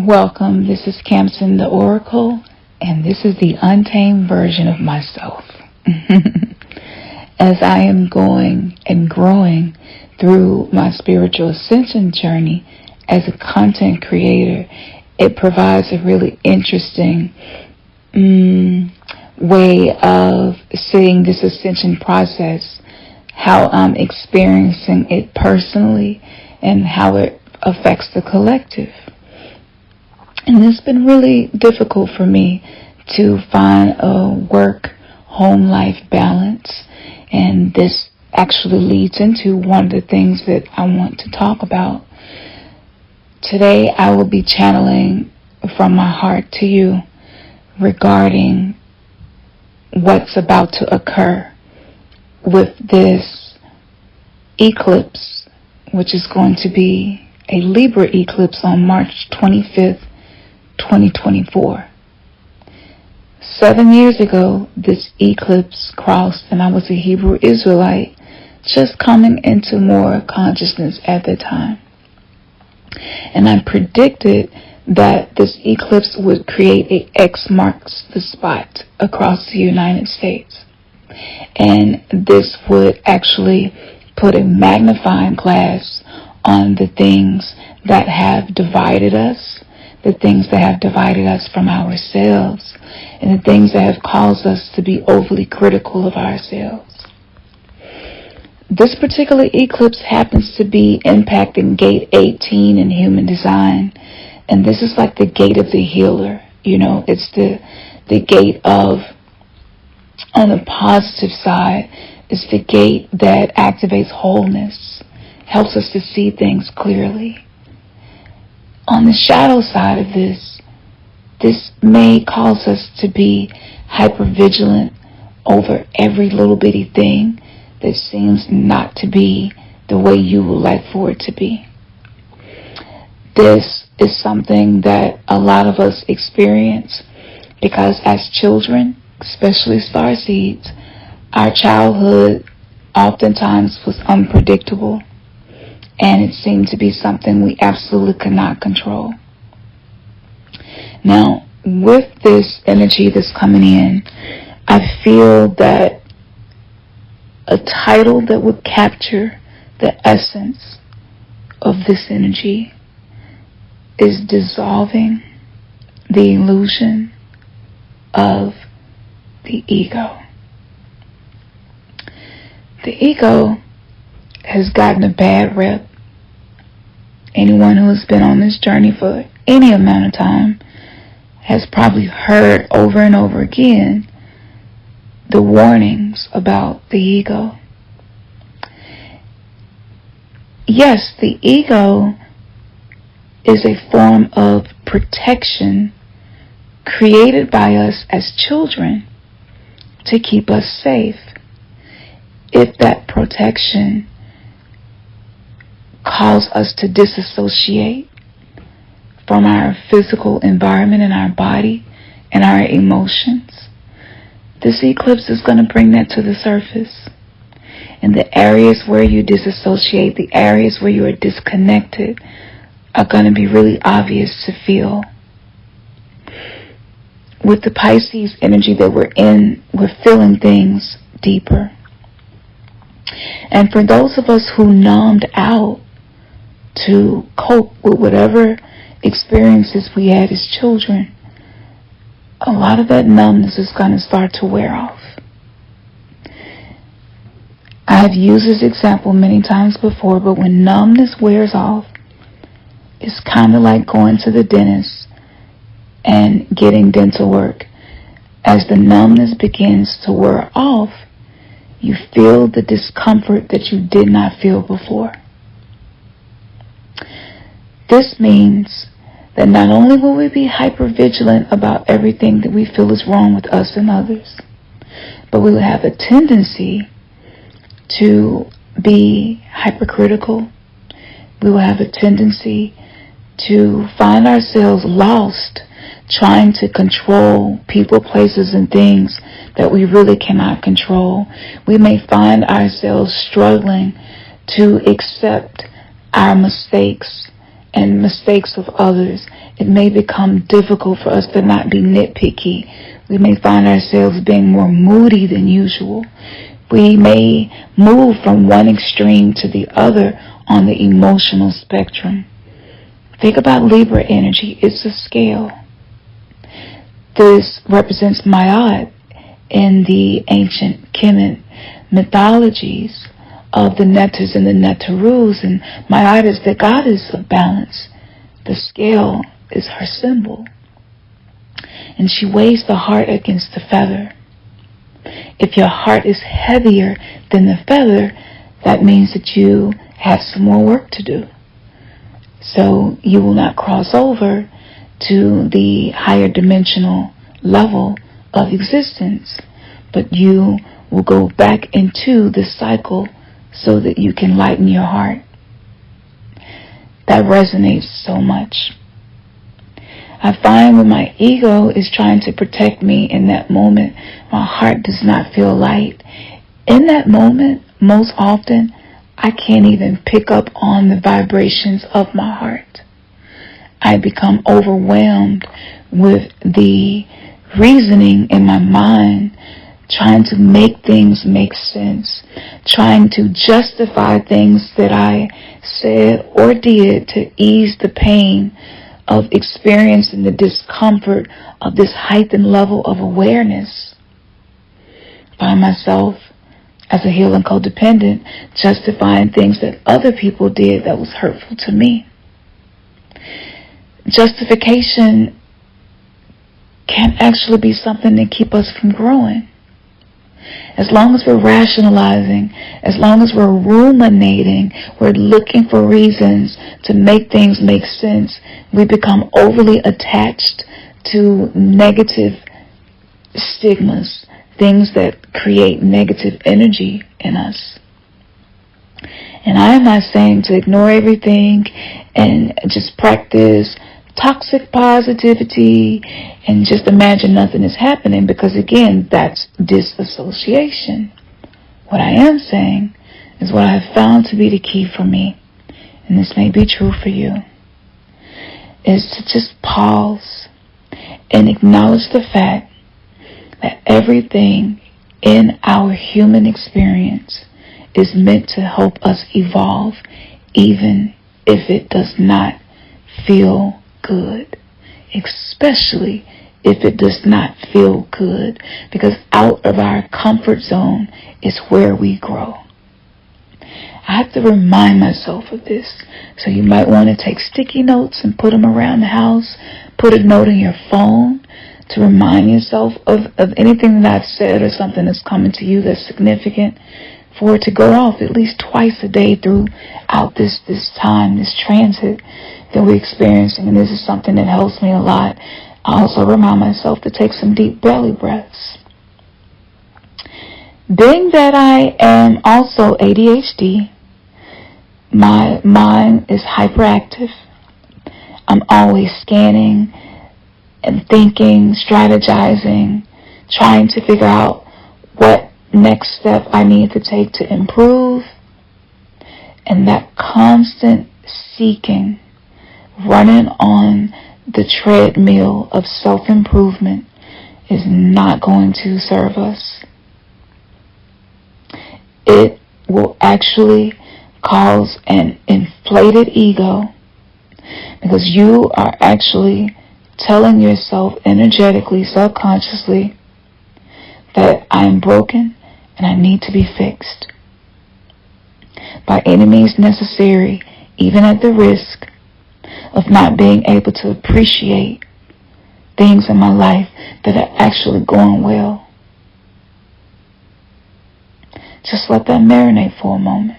Welcome, this is Camson the Oracle, and this is the untamed version of myself. As I am going and growing through my spiritual ascension journey as a content creator, it provides a really interesting way of seeing this ascension process, how I'm experiencing it personally, and how it affects the collective. And it's been really difficult for me to find a work-home life balance. And this actually leads into one of the things that I want to talk about. Today I will be channeling from my heart to you regarding what's about to occur with this eclipse, which is going to be a Libra eclipse on March 25th, 2024. 7 years ago, this eclipse crossed, and I was a Hebrew Israelite just coming into more consciousness at the time. And I predicted that this eclipse would create a X marks the spot across the United States. And this would actually put a magnifying glass on the things that have divided us, the things that have divided us from ourselves, and the things that have caused us to be overly critical of ourselves. This particular eclipse happens to be impacting gate 18 in human design, and this is like the gate of the healer. You know, it's the gate of, on the positive side, it's the gate that activates wholeness, helps us to see things clearly. On the shadow side of this may cause us to be hypervigilant over every little bitty thing that seems not to be the way you would like for it to be. This is something that a lot of us experience because as children, especially starseeds, our childhood oftentimes was unpredictable. And it seemed to be something we absolutely could not control. Now, with this energy that's coming in, I feel that a title that would capture the essence of this energy is dissolving the illusion of the ego. The ego has gotten a bad rep. Anyone who has been on this journey for any amount of time has probably heard over and over again the warnings about the ego. Yes, the ego is a form of protection created by us as children to keep us safe. If that protection cause us to disassociate from our physical environment and our body and our emotions, this eclipse is going to bring that to the surface. And the areas where you disassociate, the areas where you are disconnected, are going to be really obvious to feel. With the Pisces energy that we're in, we're feeling things deeper. And for those of us who numbed out to cope with whatever experiences we had as children, a lot of that numbness is going to start to wear off. I have used this example many times before, but when numbness wears off, it's kind of like going to the dentist and getting dental work. As the numbness begins to wear off, you feel the discomfort that you did not feel before. This means that not only will we be hypervigilant about everything that we feel is wrong with us and others, but we will have a tendency to be hypercritical. We will have a tendency to find ourselves lost trying to control people, places, and things that we really cannot control. We may find ourselves struggling to accept our mistakes and mistakes of others it may become difficult for us to not be nitpicky. We may find ourselves being more moody than usual. We may move from one extreme to the other on the emotional spectrum. Think about Libra energy. It's a scale. This represents Ma'at in the ancient Kemet mythologies of the Netters and the Netterus. And Ma'at is the goddess of balance. The scale is her symbol. And she weighs the heart against the feather. If your heart is heavier than the feather, that means that you have some more work to do. So you will not cross over to the higher dimensional level of existence, but you will go back into the cycle so that you can lighten your heart. That resonates so much. I find when my ego is trying to protect me in that moment, my heart does not feel light. In that moment, most often, I can't even pick up on the vibrations of my heart. I become overwhelmed with the reasoning in my mind, trying to make things make sense, trying to justify things that I said or did to ease the pain of experiencing the discomfort of this heightened level of awareness. I find myself, as a healing codependent, justifying things that other people did that was hurtful to me. Justification can actually be something that keep us from growing. As long as we're rationalizing, as long as we're ruminating, we're looking for reasons to make things make sense, we become overly attached to negative stigmas, things that create negative energy in us. And I am not saying to ignore everything and just practice toxic positivity and just imagine nothing is happening, because again, that's disassociation. What I am saying is what I have found to be the key for me, and this may be true for you, is to just pause and acknowledge the fact that everything in our human experience is meant to help us evolve, even if it does not feel good, especially if it does not feel good, because out of our comfort zone is where we grow. I have to remind myself of this, so you might want to take sticky notes and put them around the house, put a note in your phone to remind yourself of anything that I've said or something that's coming to you that's significant, for it to go off at least twice a day throughout this time, this transit that we're experiencing. And this is something that helps me a lot. I also remind myself to take some deep belly breaths. Being that I am also ADHD, my mind is hyperactive. I'm always scanning and thinking, strategizing, trying to figure out what next step I need to take to improve. And that constant seeking, running on the treadmill of self-improvement, is not going to serve us. It will actually cause an inflated ego, because you are actually telling yourself energetically, subconsciously, that I am broken and I need to be fixed. By any means necessary, even at the risk of not being able to appreciate things in my life that are actually going well. Just let that marinate for a moment.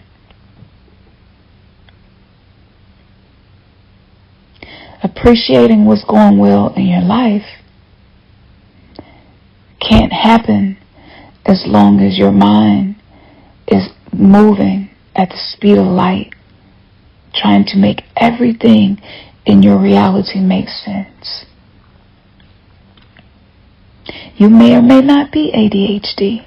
Appreciating what's going well in your life can't happen as long as your mind is moving at the speed of light, trying to make everything in your reality make sense. You may or may not be ADHD,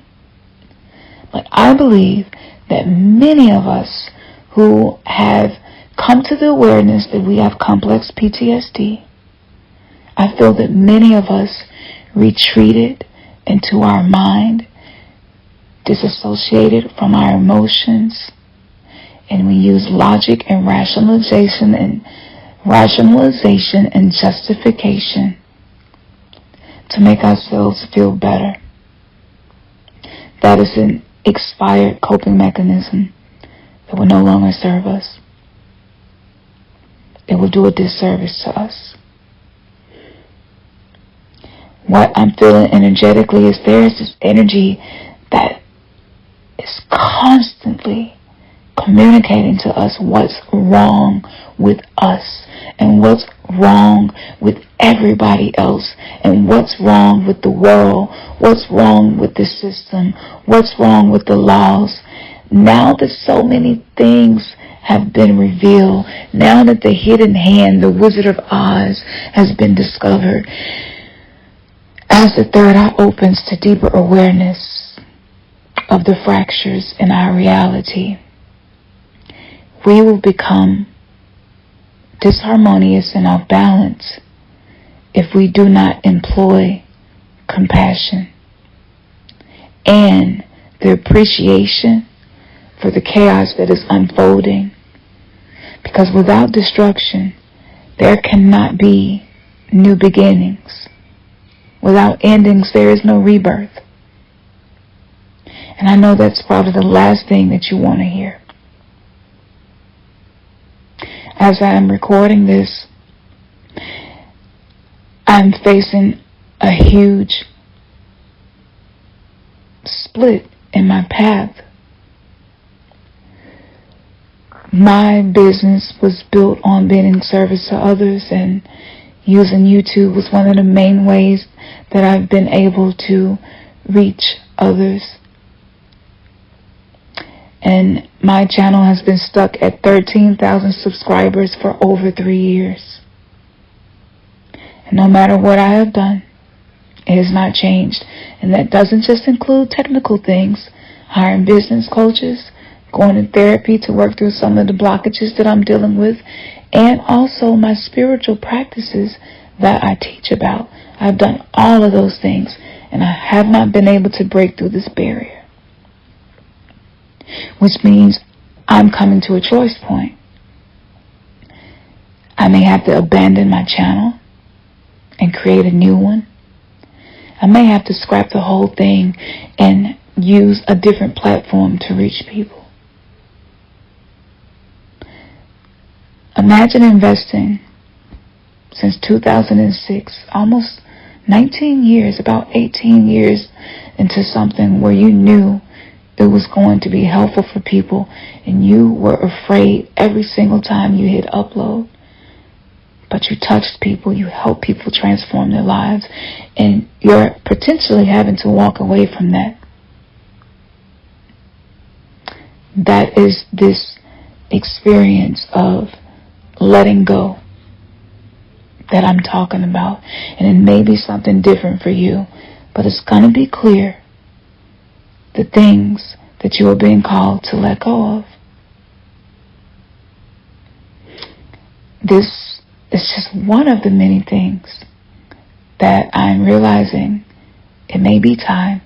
but I believe that many of us who have come to the awareness that we have complex PTSD, I feel that many of us retreated into our mind, disassociated from our emotions, and we use logic and rationalization and justification to make ourselves feel better. That is an expired coping mechanism that will no longer serve us. It will do a disservice to us. What I'm feeling energetically is there is this energy that is constantly communicating to us what's wrong with us and what's wrong with everybody else and what's wrong with the world, what's wrong with the system, what's wrong with the laws. Now that so many things have been revealed, now that the hidden hand, the Wizard of Oz, has been discovered, as the third eye opens to deeper awareness of the fractures in our reality, we will become disharmonious and off balance if we do not employ compassion and the appreciation for the chaos that is unfolding. Because without destruction, there cannot be new beginnings. Without endings, there is no rebirth. And I know that's probably the last thing that you want to hear. As I am recording this, I'm facing a huge split in my path. My business was built on being in service to others, and using YouTube was one of the main ways that I've been able to reach others. And my channel has been stuck at 13,000 subscribers for over 3 years. And no matter what I have done, it has not changed. And that doesn't just include technical things, hiring business coaches, going to therapy to work through some of the blockages that I'm dealing with, and also my spiritual practices that I teach about. I've done all of those things, and I have not been able to break through this barrier. Which means I'm coming to a choice point. I may have to abandon my channel and create a new one. I may have to scrap the whole thing and use a different platform to reach people. Imagine investing since 2006, almost 19 years, about 18 years into something where you knew it was going to be helpful for people, and you were afraid every single time you hit upload. But you touched people, you helped people transform their lives, and you're potentially having to walk away from that. That is this experience of letting go that I'm talking about. And it may be something different for you, but it's going to be clear the things that you are being called to let go of. This is just one of the many things that I'm realizing it may be time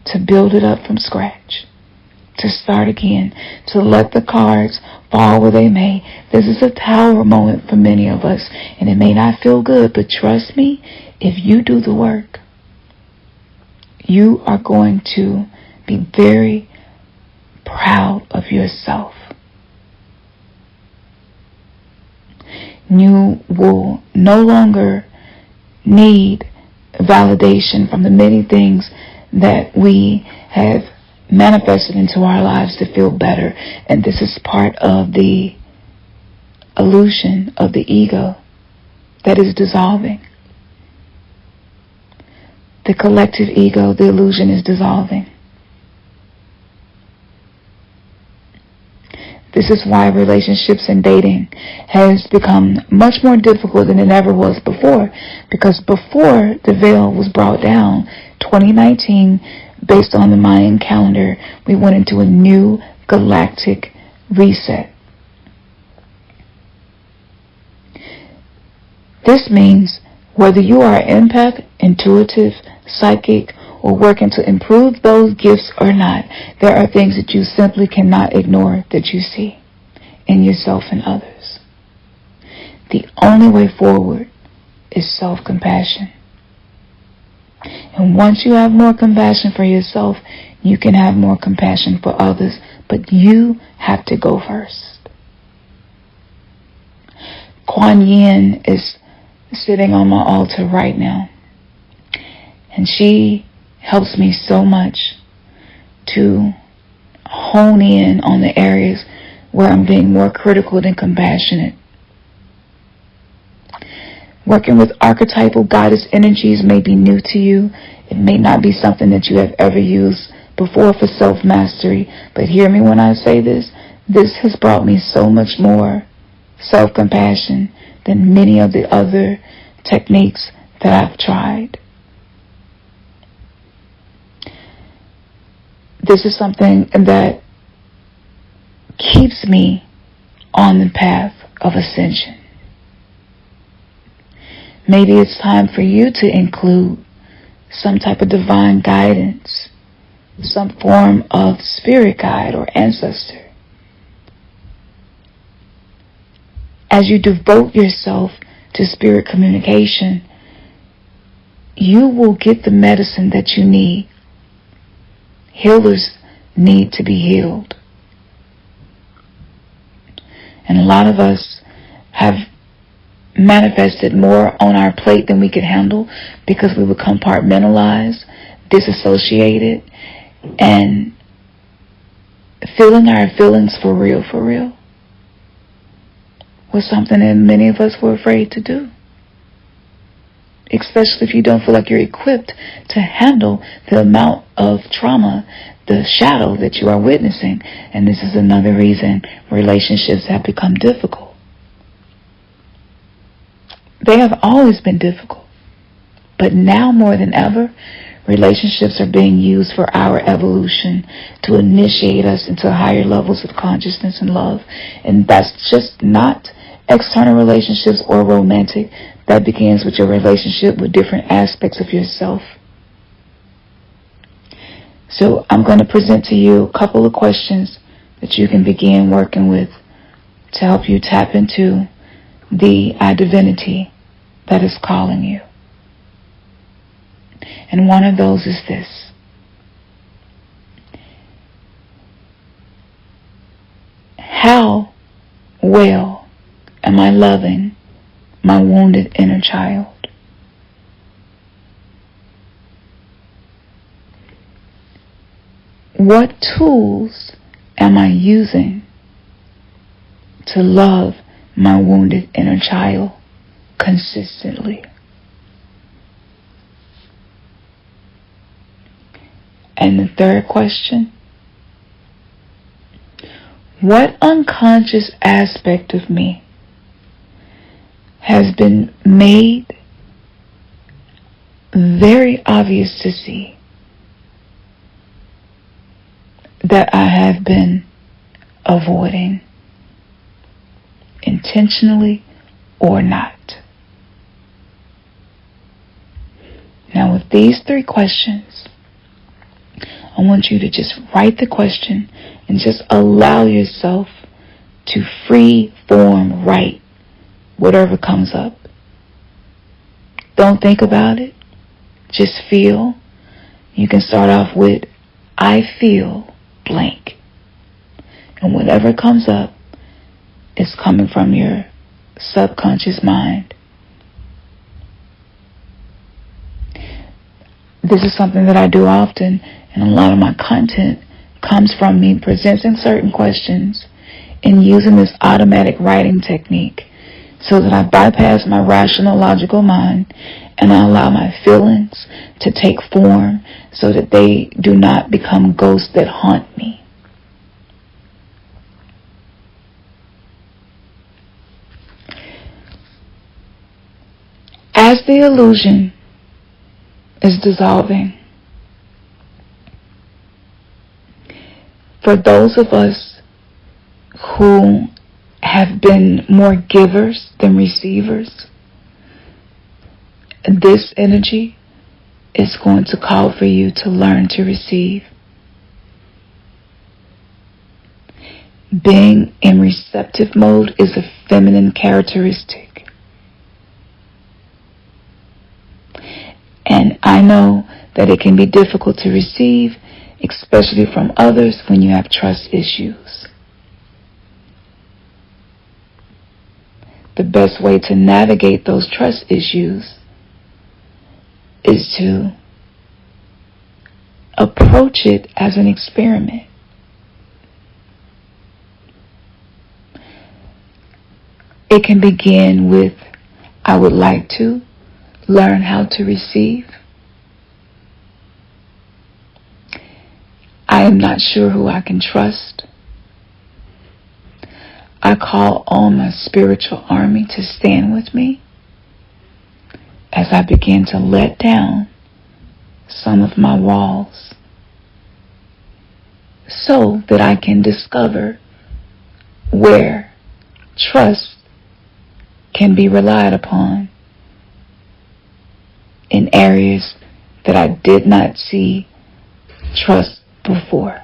to build it up from scratch, to start again, to let the cards fall where they may. This is a tower moment for many of us, and it may not feel good, but trust me, if you do the work, you are going to be very proud of yourself. You will no longer need validation from the many things that we have manifested into our lives to feel better. And this is part of the illusion of the ego that is dissolving. The collective ego, the illusion is dissolving. This is why relationships and dating has become much more difficult than it ever was before. Because before the veil was brought down, 2019, based on the Mayan calendar, we went into a new galactic reset. This means whether you are empath, intuitive, psychic, or working to improve those gifts or not, there are things that you simply cannot ignore that you see in yourself and others. The only way forward is self-compassion. And once you have more compassion for yourself, you can have more compassion for others, but you have to go first. Kuan Yin is sitting on my altar right now, and she helps me so much to hone in on the areas where I'm being more critical than compassionate. Working with archetypal goddess energies may be new to you. It may not be something that you have ever used before for self-mastery, but hear me when I say this. This has brought me so much more self-compassion than many of the other techniques that I've tried. This is something that keeps me on the path of ascension. Maybe it's time for you to include some type of divine guidance, some form of spirit guide or ancestor. As you devote yourself to spirit communication, you will get the medicine that you need. Healers need to be healed. And a lot of us have manifested more on our plate than we could handle because we would compartmentalize, disassociated, and feeling our feelings for real was something that many of us were afraid to do. Especially if you don't feel like you're equipped to handle the amount of trauma, the shadow that you are witnessing. And this is another reason relationships have become difficult. They have always been difficult. But now more than ever, relationships are being used for our evolution to initiate us into higher levels of consciousness and love. And that's just not external relationships or romantic. That begins with your relationship with different aspects of yourself. So I'm going to present to you a couple of questions that you can begin working with to help you tap into the divinity that is calling you. And one of those is this. How well am I loving my wounded inner child? What tools am I using to love my wounded inner child consistently? And the third question, what unconscious aspect of me has been made very obvious to see that I have been avoiding, intentionally or not? Now with these three questions, I want you to just write the question and just allow yourself to free form write whatever comes up. Don't think about it. Just feel. You can start off with, I feel blank. And whatever comes up is coming from your subconscious mind. This is something that I do often, and a lot of my content comes from me presenting certain questions and using this automatic writing technique so that I bypass my rational, logical mind and I allow my feelings to take form so that they do not become ghosts that haunt me. As the illusion is dissolving, for those of us who have been more givers than receivers, This energy is going to call for you to learn to receive. Being in receptive mode is a feminine characteristic. And I know that it can be difficult to receive, especially from others when you have trust issues. The best way to navigate those trust issues is to approach it as an experiment. It can begin with, I would like to learn how to receive. I am not sure who I can trust. I call on my spiritual army to stand with me as I begin to let down some of my walls so that I can discover where trust can be relied upon in areas that I did not see trust before.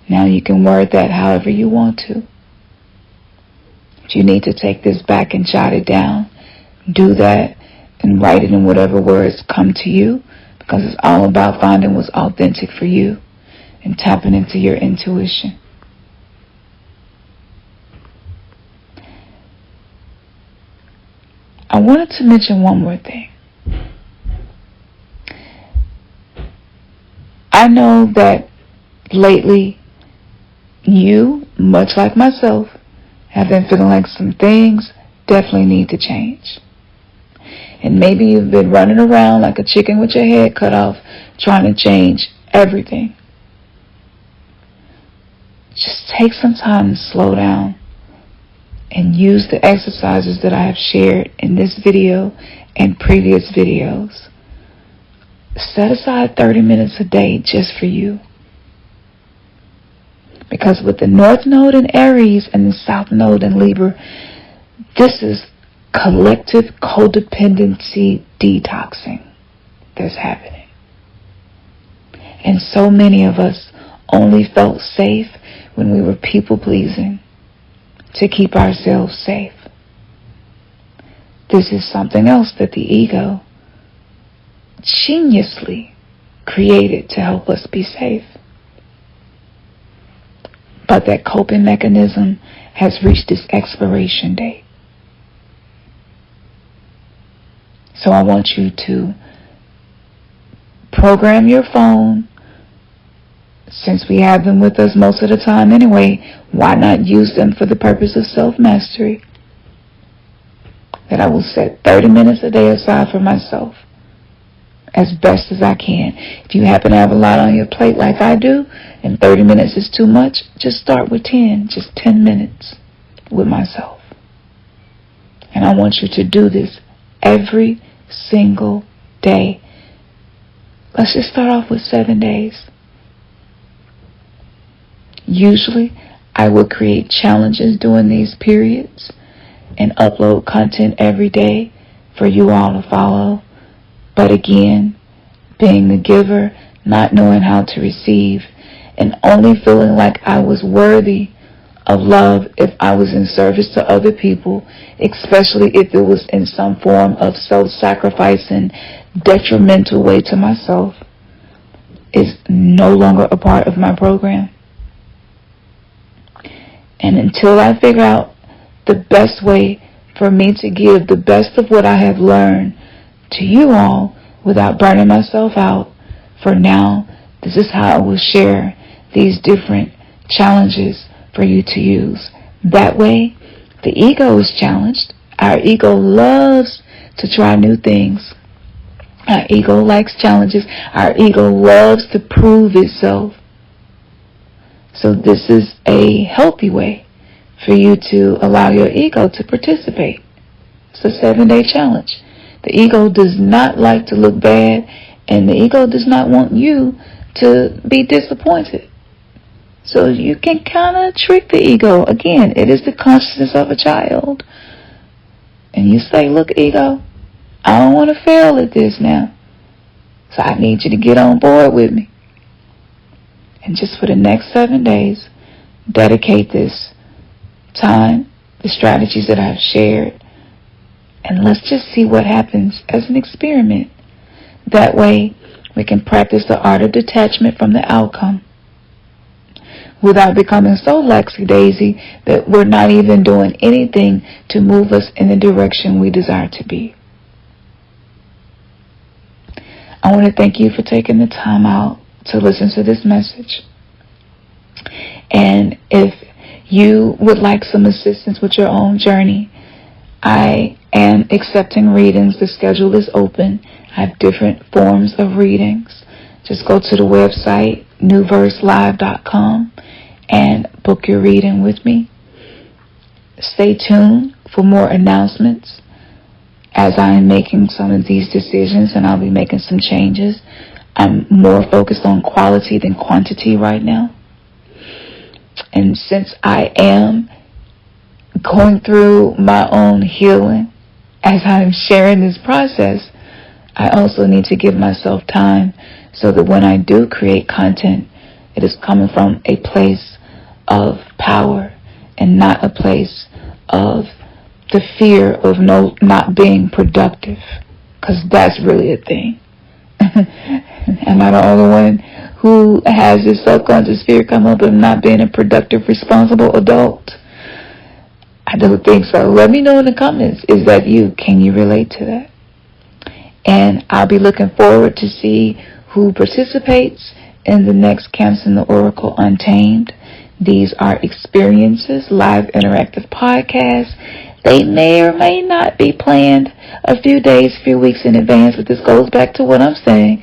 Now you can word that however you want to. If you need to take this back and jot it down, do that and write it in whatever words come to you, because it's all about finding what's authentic for you and tapping into your intuition. I wanted to mention one more thing. I know that lately you, much like myself, have been feeling like some things definitely need to change. And maybe you've been running around like a chicken with your head cut off, trying to change everything. Just take some time to slow down and use the exercises that I have shared in this video and previous videos. Set aside 30 minutes a day just for you. Because with the North Node in Aries and the South Node in Libra, this is collective codependency detoxing that's happening. And so many of us only felt safe when we were people-pleasing to keep ourselves safe. This is something else that the ego geniusly created to help us be safe. But that coping mechanism has reached its expiration date. So I want you to program your phone. Since we have them with us most of the time anyway, why not use them for the purpose of self-mastery? That I will set 30 minutes a day aside for myself as best as I can. If you happen to have a lot on your plate like I do, and 30 minutes is too much, just start with 10, just 10 minutes with myself. And I want you to do this every single day. Let's just start off with 7 days. Usually, I will create challenges during these periods and upload content every day for you all to follow. But again, being the giver, not knowing how to receive, and only feeling like I was worthy of love if I was in service to other people, especially if it was in some form of self-sacrifice and detrimental way to myself, is no longer a part of my program. And until I figure out the best way for me to give the best of what I have learned to you all without burning myself out, for now, this is how I will share these different challenges for you to use. That way, the ego is challenged. Our ego loves to try new things. Our ego likes challenges. Our ego loves to prove itself. So this is a healthy way for you to allow your ego to participate. It's a 7-day challenge. The ego does not like to look bad, and the ego does not want you to be disappointed. So you can kind of trick the ego. Again, it is the consciousness of a child. and you say, look, ego, I don't want to fail at this now, so I need you to get on board with me. And just for the next 7 days, dedicate this time, the strategies that I've shared, and let's just see what happens as an experiment. That way, we can practice the art of detachment from the outcome without becoming so laxy-daisy that we're not even doing anything to move us in the direction we desire to be. I want to thank you for taking the time out to listen to this message. And if you would like some assistance with your own journey, I am accepting readings. The schedule is open. I have different forms of readings. Just go to the website, newverselive.com, and book your reading with me. Stay tuned for more announcements as I am making some of these decisions, and I'll be making some changes. I'm more focused on quality than quantity right now. And since I am going through my own healing as I'm sharing this process, I also need to give myself time so that when I do create content, it is coming from a place of power and not a place of the fear of not being productive, because that's really a thing. Am I the only one who has this subconscious fear come up of not being a productive, responsible adult? I don't think so. Let me know in the comments. Is that you? Can you relate to that? And I'll be looking forward to see who participates in the next Cancer in the Oracle Untamed. These are experiences, live interactive podcasts. They may or may not be planned a few days, few weeks in advance, but this goes back to what I'm saying.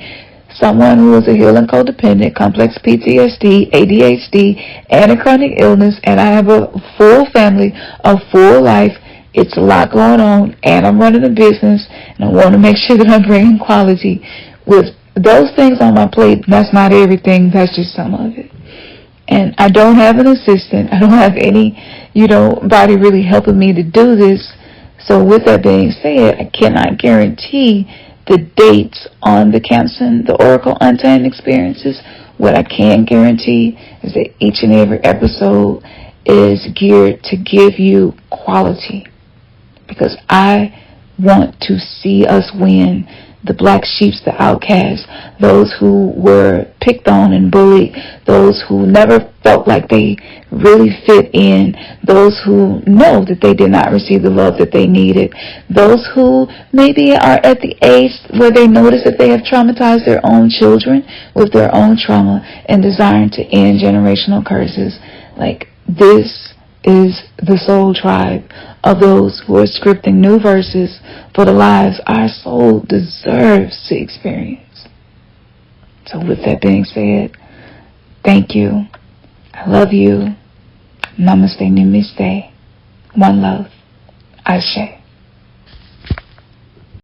Someone who is a healing codependent, complex PTSD, ADHD, and a chronic illness, and I have a full family, a full life. It's a lot going on, and I'm running a business, and I want to make sure that I'm bringing quality. With those things on my plate, that's not everything, that's just some of it. And I don't have an assistant. I don't have anybody really helping me to do this. So with that being said, I cannot guarantee the dates on the Cancer in the Oracle Untamed experiences. What I can guarantee is that each and every episode is geared to give you quality. Because I want to see us win. The black sheeps, the outcasts, those who were picked on and bullied, those who never felt like they really fit in, those who know that they did not receive the love that they needed, those who maybe are at the age where they notice that they have traumatized their own children with their own trauma and desiring to end generational curses. Like, this is the soul tribe of those who are scripting new verses for the lives our soul deserves to experience. So with that being said, thank you. I love you. Namaste, namaste. One love. Ashe.